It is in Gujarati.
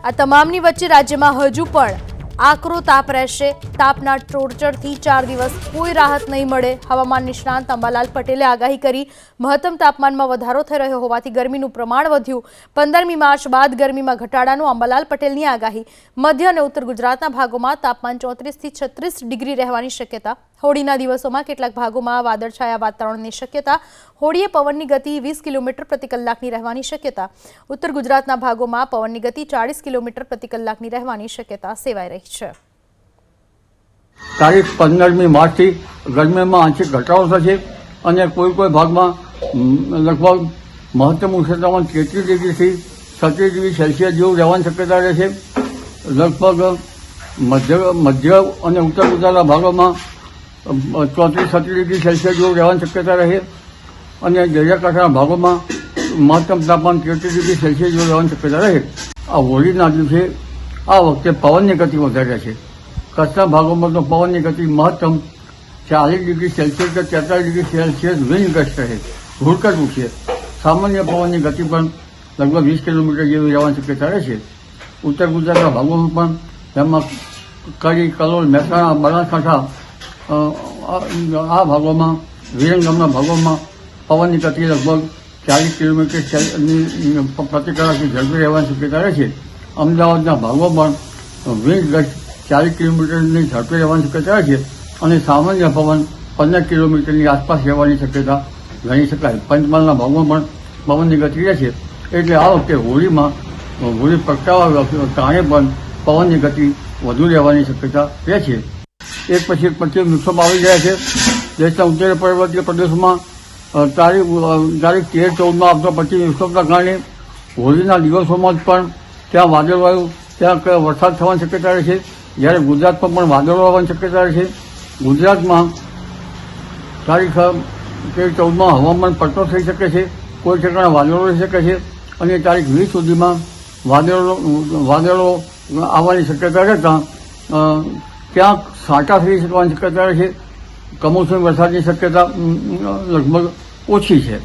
આ તમામની વચ્ચે રાજ્યમાં હજુ પણ આકરો તાપ રહેશે। તાપના ટોર્ચરથી 4 દિવસ કોઈ રાહત નહીં મળે। હવામાન નિષ્ણાંત અંબાલાલ પટેલે આગાહી કરી। મહત્તમ તાપમાનમાં વધારો થઈ રહ્યો હોવાથી ગરમીનું પ્રમાણ વધ્યું। 15મી માર્ચ બાદ ગરમીમાં ઘટાડાનું અંબાલાલ પટેલની આગાહી। મધ્ય અને ઉત્તર ગુજરાતના ભાગોમાં તાપમાન 34 થી 36 ડિગ્રી રહેવાની શક્યતા। હોળીના દિવસોમાં કેટલાક ભાગોમાં વાદળછાયા વાતાવરણની શક્યતા। હોળીએ પવનની ગતિ 20 કિલોમીટર પ્રતિ કલાકની રહેવાની શક્યતા। ઉત્તર ગુજરાતના ભાગોમાં પવનની ગતિ 40 કિલોમીટર પ્રતિ કલાકની રહેવાની શક્યતા સેવાઈ રહી છે। તારીખ 15મી માર્ચથી ગરમીમાં આંશિક ઘટાડો થશે અને કોઈ ભાગમાં લગભગ મહત્તમ ઉષ્ણતામાન 33 ડિગ્રીથી 36 ડિગ્રી સેલ્સિયસ જેવું રહેવાની શક્યતા રહેશે। લગભગ મધ્ય અને ઉત્તર ગુજરાતના ભાગોમાં 34-36 ડિગ્રી સેલ્સિયસ જેવું રહેવાની શક્યતા રહે અને દરિયાકાંઠાના ભાગોમાં મહત્તમ તાપમાન 33 ડિગ્રી સેલ્સિયસ જેવું રહેવાની શક્યતા રહે। આ હોળીના દિવસે આ વખતે પવનની ગતિ વધારે છે। કચ્છના ભાગોમાં તો પવનની ગતિ મહત્તમ 40 ડિગ્રી સેલ્સિયસ કે 43 ડિગ્રી સેલ્સિયસ વિન્ડ ગસ્ટ રહે, હુડકટ ઉઠશે। સામાન્ય પવનની ગતિ પણ લગભગ 20 કિલોમીટર જેવી રહેવાની શક્યતા રહેશે। ઉત્તર ગુજરાતના ભાગોમાં પણ તેમાં કડી, કલોલ, મહેસાણા, બનાસકાંઠા આ ભાગોમાં વિરંગામના ભાગોમાં પવનની ગતિ લગભગ 40 કિલોમીટર પ્રતિ કલાકથી ઝડપી રહેવાની શક્યતા રહેશે। અમદાવાદના ભાગોમાં વિન્ડ ગસ્ટ 40 કિલોમીટરની ઝડપે રહેવાની શક્યતા છે અને સામાન્ય પવન 15 કિલોમીટરની આસપાસ રહેવાની શક્યતા ગણી શકાય। પંચમહાલના ભાગમાં પણ પવનની ગતિ રહેશે। એટલે આ વખતે હોળી પ્રગટાવવા કારણે પણ પવનની ગતિ વધુ રહેવાની શક્યતા રહે છે। એક પછી એક પશ્ચિમ વિક્ષોભ આવી રહ્યા છે। દેશના ઉત્તર પર્વતીય પ્રદેશોમાં તારીખ 13-14માં આવતા પશ્ચિમ વિક્ષોભના કારણે હોળીના દિવસોમાં જ પણ ત્યાં વાદળવાયુ ત્યાં વરસાદ થવાની શક્યતા રહેશે। જ્યારે ગુજરાતમાં પણ વાદળો આવવાની શક્યતા રહેશે। ગુજરાતમાં તારીખ 13-14માં હવામાન પલટો થઈ શકે છે, કોઈ ઠેકાણે વાદળો રહી શકે છે અને તારીખ 20 સુધીમાં વાદળો આવવાની શક્યતા રહેતા ક્યાંક છાંટા થઈ શકવાની શક્યતા રહેશે। કમોસમી વરસાદની શક્યતા લગભગ ઓછી છે।